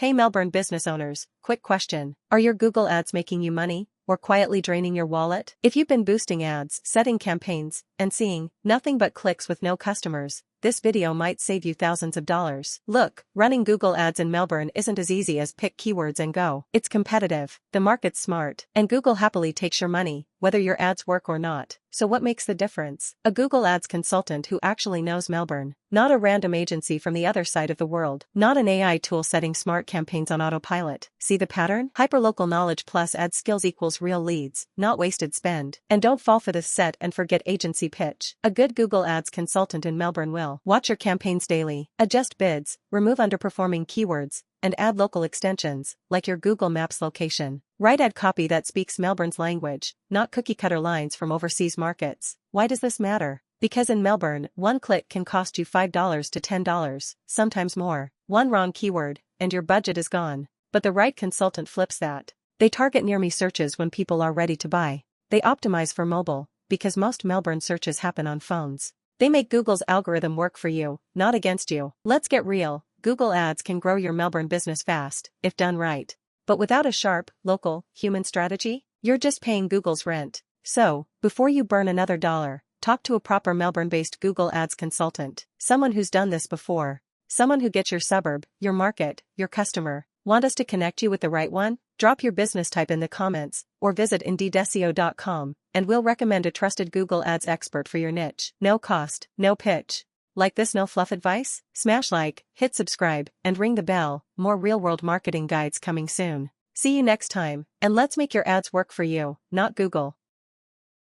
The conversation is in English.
Hey Melbourne business owners, quick question. Are your Google ads making you money, or quietly draining your wallet? If you've been boosting ads, setting campaigns, and seeing nothing but clicks with no customers, this video might save you thousands of dollars. Look, running Google ads in Melbourne isn't as easy as pick keywords and go. It's competitive, the market's smart, and Google happily takes your money, whether your ads work or not. So what makes the difference? A Google Ads consultant who actually knows Melbourne. Not a random agency from the other side of the world. Not an AI tool setting smart campaigns on autopilot. See the pattern? Hyperlocal knowledge plus ad skills equals real leads, not wasted spend. And don't fall for this set and forget agency pitch. A good Google Ads consultant in Melbourne will watch your campaigns daily, adjust bids, remove underperforming keywords, and add local extensions, like your Google Maps location. Write ad copy that speaks Melbourne's language, not cookie-cutter lines from overseas markets. Why does this matter? Because in Melbourne, one click can cost you $5 to $10, sometimes more. One wrong keyword, and your budget is gone. But the right consultant flips that. They target near-me searches when people are ready to buy. They optimize for mobile, because most Melbourne searches happen on phones. They make Google's algorithm work for you, not against you. Let's get real. Google Ads can grow your Melbourne business fast, if done right. But without a sharp, local, human strategy, you're just paying Google's rent. So, before you burn another dollar, talk to a proper Melbourne-based Google Ads consultant. Someone who's done this before. Someone who gets your suburb, your market, your customer. Want us to connect you with the right one? Drop your business type in the comments, or visit indeedseo.com, and we'll recommend a trusted Google Ads expert for your niche. No cost, no pitch. Like this no fluff advice? Smash like, hit subscribe, and ring the bell. More real-world marketing guides coming soon. See you next time, and let's make your ads work for you, not Google.